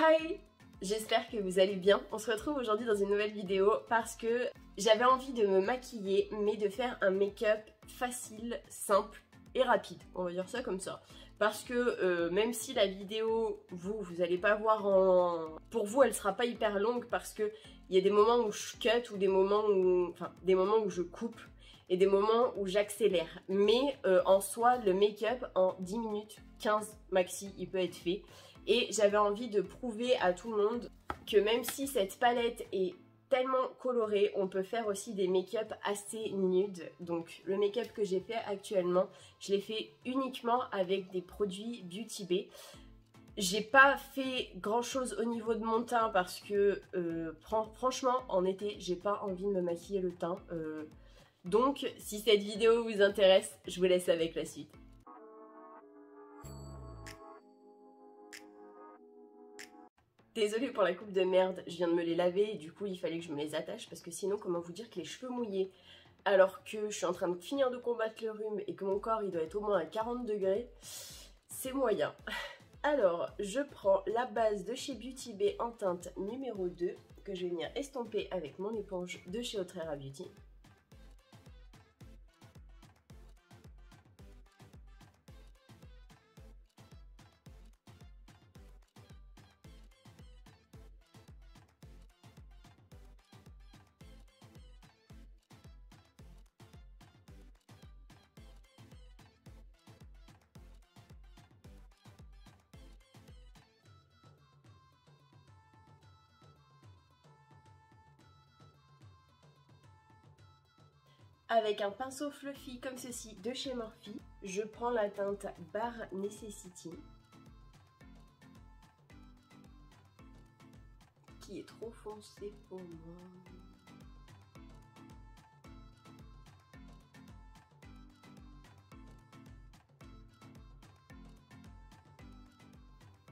Hi! J'espère que vous allez bien. On se retrouve aujourd'hui dans une nouvelle vidéo parce que j'avais envie de me maquiller mais de faire un make-up facile, simple et rapide. On va dire ça comme ça. Parce que même si la vidéo, vous allez pas voir en... Pour vous, elle sera pas hyper longue parce que il y a des moments où je cut ou des moments où... Enfin, des moments où je coupe et des moments où j'accélère. Mais en soi, le make-up en 10 minutes, 15 maxi, il peut être fait. Et j'avais envie de prouver à tout le monde que même si cette palette est tellement colorée, on peut faire aussi des make-up assez nudes. Donc le make-up que j'ai fait actuellement, je l'ai fait uniquement avec des produits Beauty Bay. J'ai pas fait grand chose au niveau de mon teint parce que franchement en été j'ai pas envie de me maquiller le teint. Donc si cette vidéo vous intéresse, je vous laisse avec la suite. Désolée pour la coupe de merde, je viens de me les laver et du coup il fallait que je me les attache parce que sinon comment vous dire que les cheveux mouillés alors que je suis en train de finir de combattre le rhume et que mon corps il doit être au moins à 40 degrés, c'est moyen. Alors je prends la base de chez Beauty Bay en teinte numéro 2 que je vais venir estomper avec mon éponge de chez Autrera Beauty. Avec un pinceau fluffy comme ceci de chez Morphe, je prends la teinte Bare Necessity qui est trop foncée pour moi.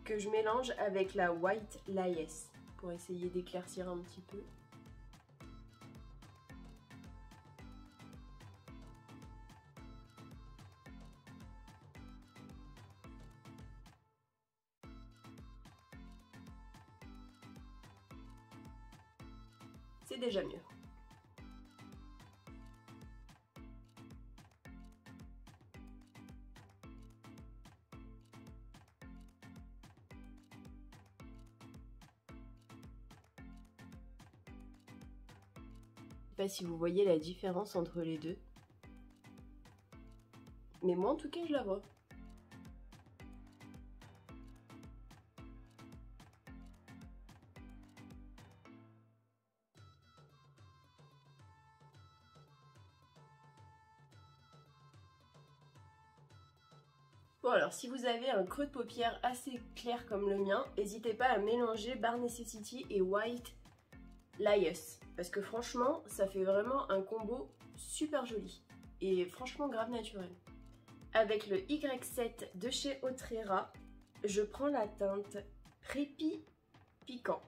Que je mélange avec la White Lies pour essayer d'éclaircir un petit peu. C'est déjà mieux. Je sais pas si vous voyez la différence entre les deux. Mais moi en tout cas je la vois. Bon alors si vous avez un creux de paupière assez clair comme le mien, n'hésitez pas à mélanger Bare Necessity et White Lies. Parce que franchement ça fait vraiment un combo super joli. Et franchement grave naturel. Avec le Y7 de chez Autrera, je prends la teinte Prépi Piquant.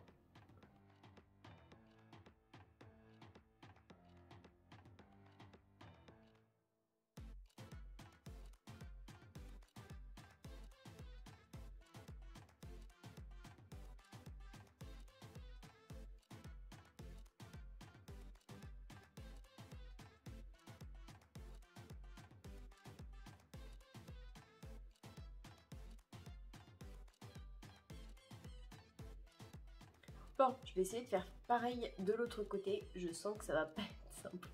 Bon, je vais essayer de faire pareil de l'autre côté. Je sens que ça va pas être simple.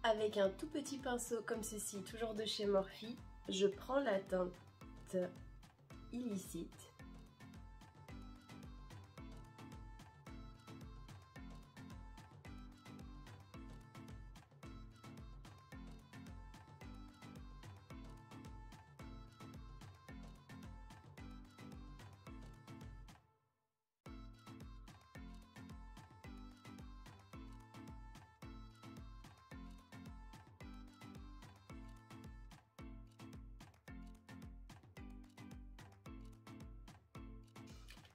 Avec un tout petit pinceau comme ceci, toujours de chez Morphe, je prends la teinte Illicite.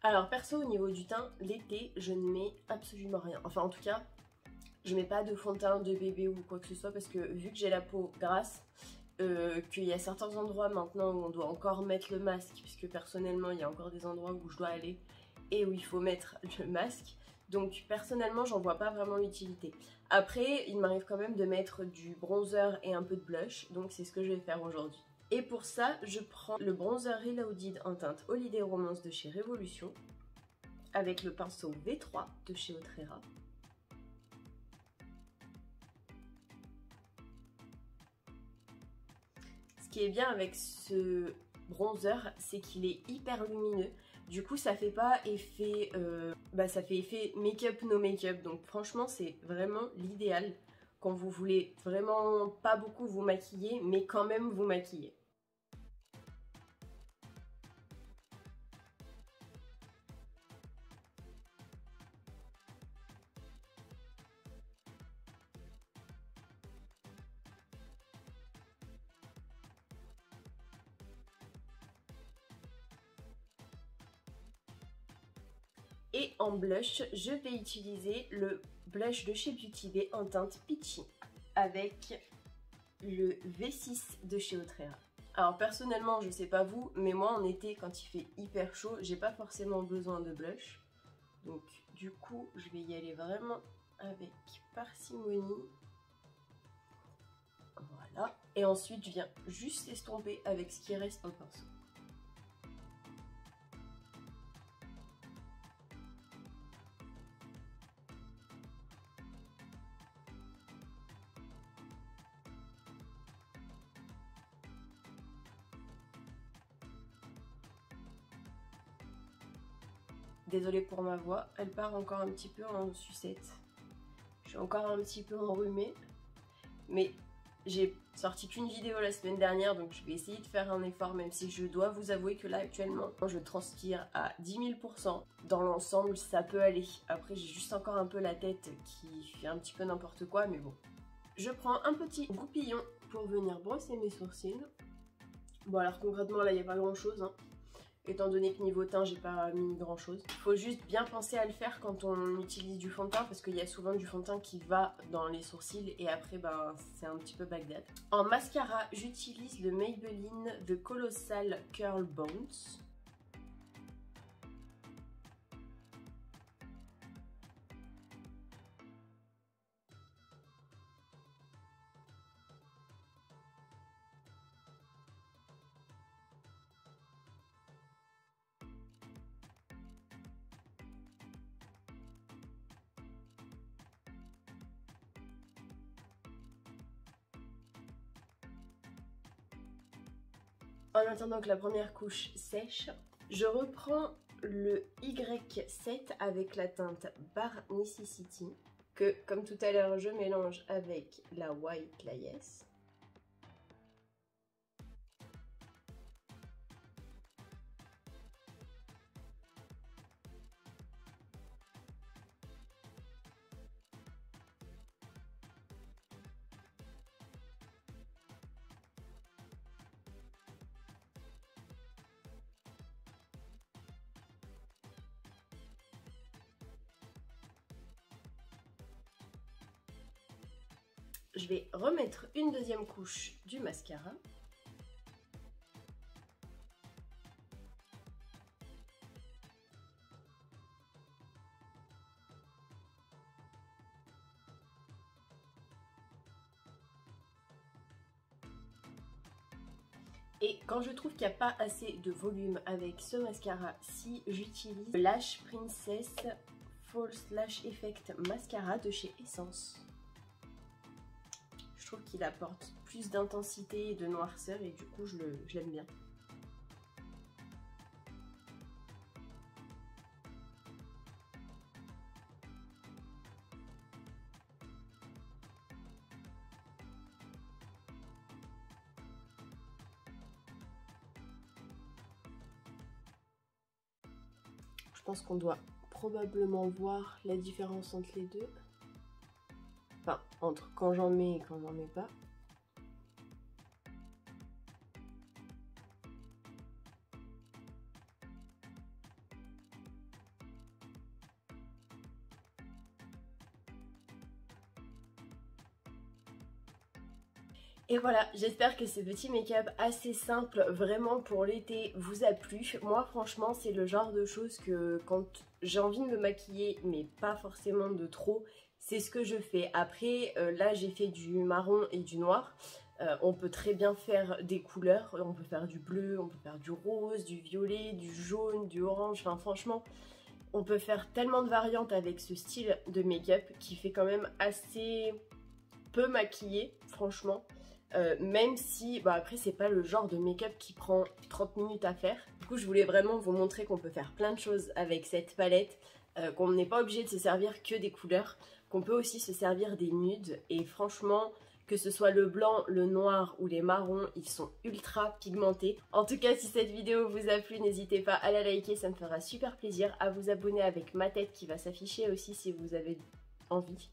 Alors perso au niveau du teint, l'été je ne mets absolument rien. Enfin en tout cas, je mets pas de fond de teint de bébé ou quoi que ce soit parce que vu que j'ai la peau grasse, qu'il y a certains endroits maintenant où on doit encore mettre le masque, puisque personnellement il y a encore des endroits où je dois aller et où il faut mettre le masque. Donc personnellement j'en vois pas vraiment l'utilité. Après il m'arrive quand même de mettre du bronzer et un peu de blush, donc c'est ce que je vais faire aujourd'hui. Et pour ça je prends le bronzer Reloaded en teinte Holiday Romance de chez Révolution avec le pinceau V3 de chez Otrera. Ce qui est bien avec ce bronzer, c'est qu'il est hyper lumineux. Du coup, ça fait pas effet, ça fait effet make-up no make-up. Donc franchement, c'est vraiment l'idéal quand vous voulez vraiment pas beaucoup vous maquiller, mais quand même vous maquiller. Et en blush, je vais utiliser le blush de chez Beauty Bay en teinte Peachy avec le V6 de chez Otrera. Alors personnellement, je sais pas vous, mais moi en été quand il fait hyper chaud, j'ai pas forcément besoin de blush. Donc du coup, je vais y aller vraiment avec parcimonie. Voilà. Et ensuite, je viens juste estomper avec ce qui reste au pinceau. Désolée pour ma voix, elle part encore un petit peu en sucette. Je suis encore un petit peu enrhumée. Mais j'ai sorti qu'une vidéo la semaine dernière, donc je vais essayer de faire un effort, même si je dois vous avouer que là actuellement, je transpire à 10 000%. Dans l'ensemble, ça peut aller. Après, j'ai juste encore un peu la tête qui fait un petit peu n'importe quoi, mais bon. Je prends un petit goupillon pour venir brosser mes sourcils. Bon alors concrètement, là, il n'y a pas grand-chose, hein. Étant donné que niveau teint, j'ai pas mis grand chose. Il faut juste bien penser à le faire quand on utilise du fond de teint parce qu'il y a souvent du fond de teint qui va dans les sourcils et après ben, c'est un petit peu Bagdad. En mascara, j'utilise le Maybelline The Colossal Curl Bounce. En attendant que la première couche sèche, je reprends le Y7 avec la teinte Bare Necessity que, comme tout à l'heure, je mélange avec la White Layers. Je vais remettre une deuxième couche du mascara. Et quand je trouve qu'il n'y a pas assez de volume avec ce mascara-ci, j'utilise le Lash Princess False Lash Effect Mascara de chez Essence. Je trouve qu'il apporte plus d'intensité et de noirceur et du coup je l'aime bien. Je pense qu'on doit probablement voir la différence entre les deux. Enfin, entre quand j'en mets et quand j'en mets pas. Et voilà, j'espère que ce petit make-up assez simple, vraiment pour l'été, vous a plu. Moi franchement c'est le genre de choses que quand j'ai envie de me maquiller, mais pas forcément de trop, c'est ce que je fais. Après là j'ai fait du marron et du noir. On peut très bien faire des couleurs, on peut faire du bleu, on peut faire du rose, du violet, du jaune, du orange, enfin franchement on peut faire tellement de variantes avec ce style de make-up qui fait quand même assez peu maquillé franchement. Même si, bah après c'est pas le genre de make-up qui prend 30 minutes à faire. Du coup je voulais vraiment vous montrer qu'on peut faire plein de choses avec cette palette, qu'on n'est pas obligé de se servir que des couleurs, qu'on peut aussi se servir des nudes et franchement que ce soit le blanc, le noir ou les marrons, ils sont ultra pigmentés. En tout cas si cette vidéo vous a plu, n'hésitez pas à la liker, ça me fera super plaisir, à vous abonner avec ma tête qui va s'afficher aussi si vous avez envie.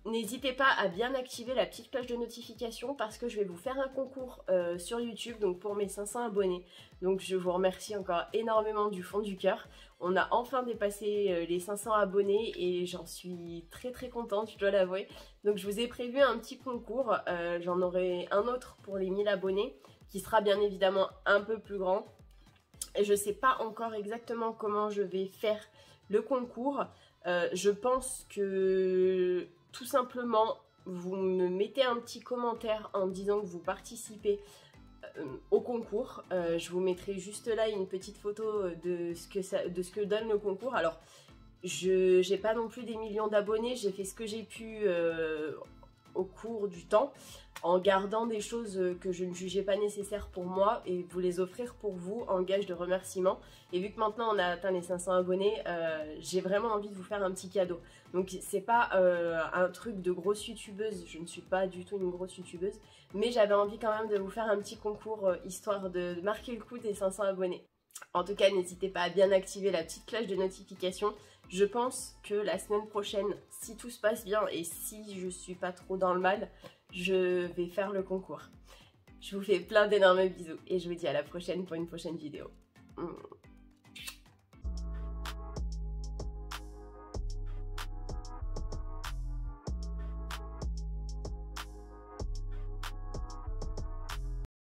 N'hésitez pas à bien activer la petite cloche de notification parce que je vais vous faire un concours sur YouTube donc pour mes 500 abonnés. Donc je vous remercie encore énormément du fond du cœur. On a enfin dépassé les 500 abonnés et j'en suis très contente, je dois l'avouer. Donc je vous ai prévu un petit concours, j'en aurai un autre pour les 1000 abonnés qui sera bien évidemment un peu plus grand. Et je ne sais pas encore exactement comment je vais faire le concours. Je pense que tout simplement vous me mettez un petit commentaire en disant que vous participez au concours. Je vous mettrai juste là une petite photo de ce que donne le concours. Alors je n'ai pas non plus des millions d'abonnés, j'ai fait ce que j'ai pu au cours du temps en gardant des choses que je ne jugeais pas nécessaires pour moi et vous les offrir pour vous en gage de remerciement. Et vu que maintenant on a atteint les 500 abonnés, j'ai vraiment envie de vous faire un petit cadeau. Donc c'est pas un truc de grosse youtubeuse, je ne suis pas du tout une grosse youtubeuse, mais j'avais envie quand même de vous faire un petit concours histoire de marquer le coup des 500 abonnés. En tout cas, n'hésitez pas à bien activer la petite cloche de notification. Je pense que la semaine prochaine, si tout se passe bien et si je suis pas trop dans le mal, je vais faire le concours. Je vous fais plein d'énormes bisous et je vous dis à la prochaine pour une prochaine vidéo.